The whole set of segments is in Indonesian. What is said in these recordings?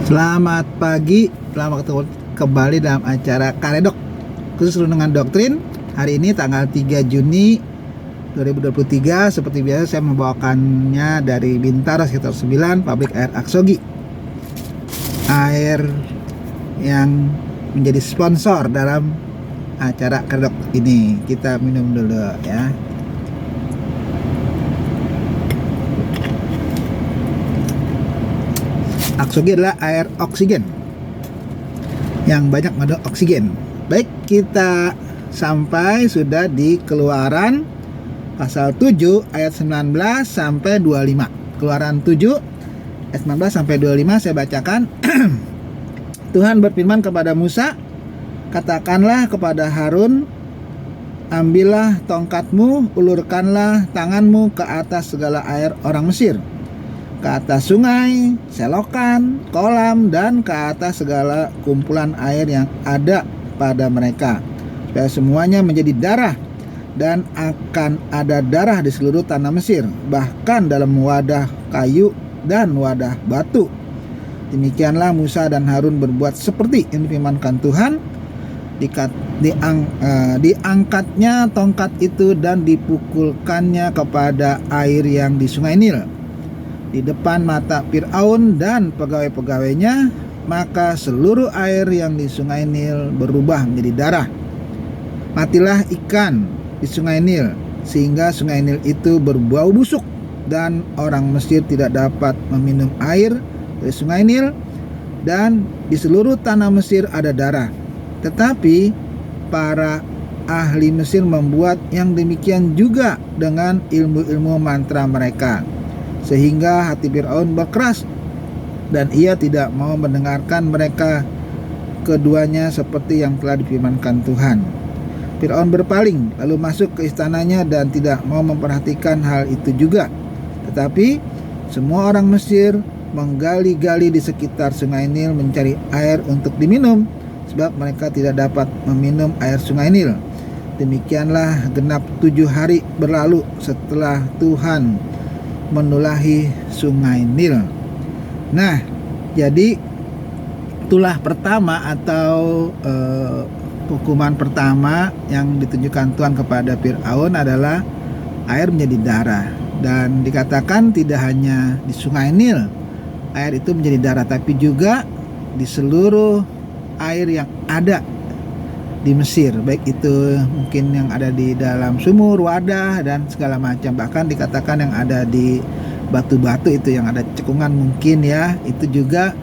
Selamat pagi, selamat ketemu kembali dalam acara Karedok khusus renungan doktrin. Hari ini tanggal 3 Juni 2023. Seperti biasa saya membawakannya dari Bintara sekitar 9, pabrik air Aksogi. Air yang menjadi sponsor dalam acara Karedok ini. Kita minum dulu ya. Aksogi adalah air oksigen yang banyak mengandung oksigen. Baik, kita sampai sudah di Keluaran pasal 7 ayat 19 sampai 25. Keluaran 7 ayat 19 sampai 25 saya bacakan. Tuhan berfirman kepada Musa, katakanlah kepada Harun, ambillah tongkatmu, ulurkanlah tanganmu ke atas segala air orang Mesir, ke atas sungai, selokan, kolam, dan ke atas segala kumpulan air yang ada pada mereka, supaya semuanya menjadi darah, dan akan ada darah di seluruh tanah Mesir, bahkan dalam wadah kayu dan wadah batu. Demikianlah Musa dan Harun berbuat seperti yang difirmankan Tuhan. Diangkatnya tongkat itu dan dipukulkannya kepada air yang di sungai Nil, di depan mata Fir'aun dan pegawai-pegawainya, maka seluruh air yang di sungai Nil berubah menjadi darah. Matilah ikan di sungai Nil, sehingga sungai Nil itu berbau busuk, dan orang Mesir tidak dapat meminum air dari sungai Nil, dan di seluruh tanah Mesir ada darah. Tetapi para ahli Mesir membuat yang demikian juga dengan ilmu-ilmu mantra mereka, sehingga hati Fir'aun berkeras dan ia tidak mau mendengarkan mereka keduanya seperti yang telah difirmankan Tuhan. Fir'aun berpaling lalu masuk ke istananya dan tidak mau memperhatikan hal itu juga. Tetapi semua orang Mesir menggali-gali di sekitar sungai Nil mencari air untuk diminum, sebab mereka tidak dapat meminum air sungai Nil. Demikianlah genap 7 hari berlalu setelah Tuhan menulahi sungai Nil. Nah, jadi tulah pertama atau hukuman pertama yang ditunjukkan Tuhan kepada Fir'aun adalah air menjadi darah. Dan dikatakan tidak hanya di sungai Nil air itu menjadi darah, tapi juga di seluruh air yang ada di Mesir, baik itu mungkin yang ada di dalam sumur, wadah, dan segala macam. Bahkan dikatakan yang ada di batu-batu itu yang ada cekungan mungkin ya, itu juga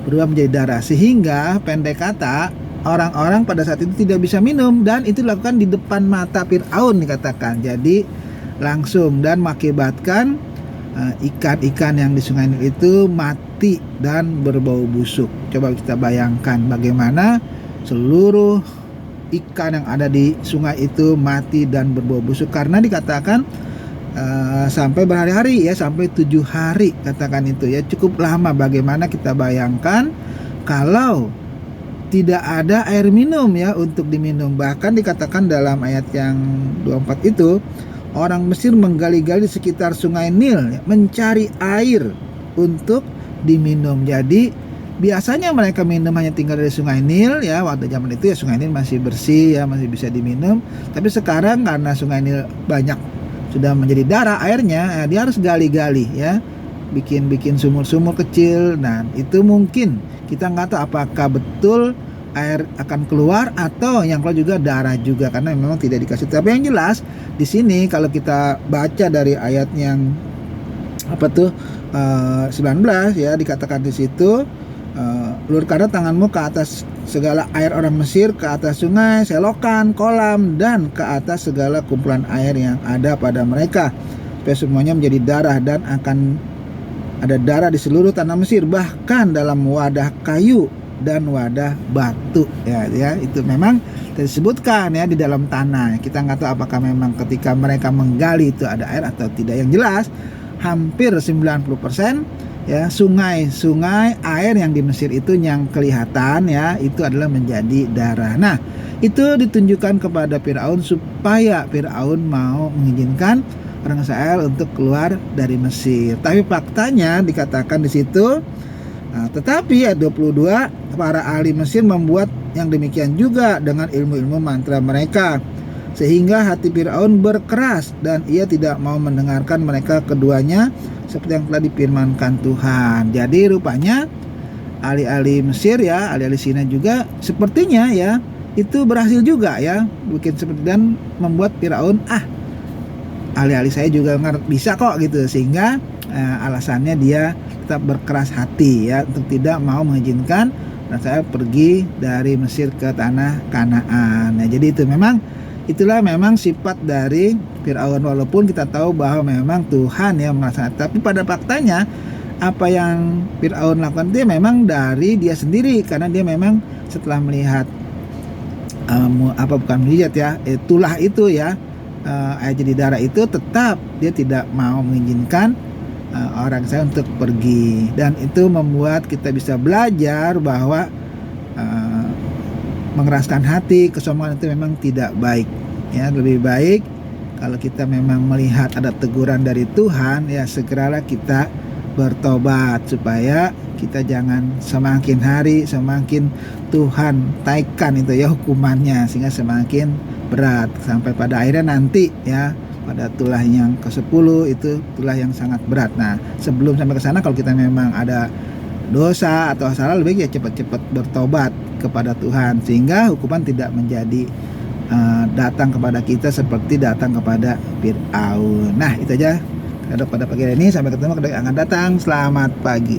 berubah menjadi darah. Sehingga pendek kata, orang-orang pada saat itu tidak bisa minum, dan itu dilakukan di depan mata Fir'aun dikatakan. Jadi langsung, dan mengakibatkan ikan-ikan yang di sungai Nil itu mati dan berbau busuk. Coba kita bayangkan bagaimana seluruh ikan yang ada di sungai itu mati dan berbau busuk, karena dikatakan sampai berhari-hari ya, sampai 7 hari katakan itu ya, cukup lama. Bagaimana kita bayangkan kalau tidak ada air minum ya untuk diminum. Bahkan dikatakan dalam ayat yang 24 itu, orang Mesir menggali-gali di sekitar sungai Nil ya, mencari air untuk diminum. Jadi biasanya mereka minum hanya tinggal dari sungai Nil ya, waktu zaman itu ya sungai Nil masih bersih ya, masih bisa diminum. Tapi sekarang karena sungai Nil banyak sudah menjadi darah airnya, ya, dia harus gali-gali ya, bikin sumur-sumur kecil. Nah itu mungkin kita nggak tahu apakah betul air akan keluar atau yang keluar juga darah juga, karena memang tidak dikasih. Tapi yang jelas di sini kalau kita baca dari ayat yang 19 ya, dikatakan di situ, ulurkanlah tanganmu ke atas segala air orang Mesir, ke atas sungai, selokan, kolam, dan ke atas segala kumpulan air yang ada pada mereka, supaya semuanya menjadi darah, dan akan ada darah di seluruh tanah Mesir, bahkan dalam wadah kayu dan wadah batu ya, itu memang disebutkan ya di dalam tanah. Kita nggak tahu apakah memang ketika mereka menggali itu ada air atau tidak. Yang jelas hampir 90% ya sungai air yang di Mesir itu yang kelihatan ya, itu adalah menjadi darah. Nah itu ditunjukkan kepada Fir'aun supaya Fir'aun mau mengizinkan orang Israel untuk keluar dari Mesir. Tapi faktanya dikatakan di situ Nah, tetapi ayat 22, para ahli Mesir membuat yang demikian juga dengan ilmu-ilmu mantra mereka, sehingga hati Firaun berkeras dan ia tidak mau mendengarkan mereka keduanya seperti yang telah difirmankan Tuhan. Jadi rupanya ahli-ahli Mesir ya, ahli-ahli Sinai juga sepertinya ya itu berhasil juga ya bikin seperti dan membuat Firaun ahli-ahli saya juga bisa kok gitu, sehingga alasannya dia tetap berkeras hati ya untuk tidak mau mengizinkan dan saya pergi dari Mesir ke tanah Kanaan. Nah, jadi itulah memang sifat dari Firaun, walaupun kita tahu bahwa memang Tuhan yang melaksanakan, tapi pada faktanya apa yang Firaun lakukan itu memang dari dia sendiri, karena dia memang setelah melihat bukan melihat ya, tulah itu ya, air jadi darah itu, tetap dia tidak mau mengizinkan orang saya untuk pergi. Dan itu membuat kita bisa belajar bahwa mengeraskan hati, kesombongan itu memang tidak baik ya. Lebih baik kalau kita memang melihat ada teguran dari Tuhan ya, segeralah kita bertobat supaya kita jangan semakin hari semakin Tuhan taikkan itu ya hukumannya, sehingga semakin berat sampai pada akhirnya nanti ya pada tulah yang ke-10 itu tulah yang sangat berat. Nah, sebelum sampai ke sana kalau kita memang ada dosa atau salah, lebih baik ya cepat-cepat bertobat kepada Tuhan sehingga hukuman tidak menjadi datang kepada kita seperti datang kepada Firaun. Nah, itu aja pada pagi hari ini, sampai ketemu ketika akan datang. Selamat pagi.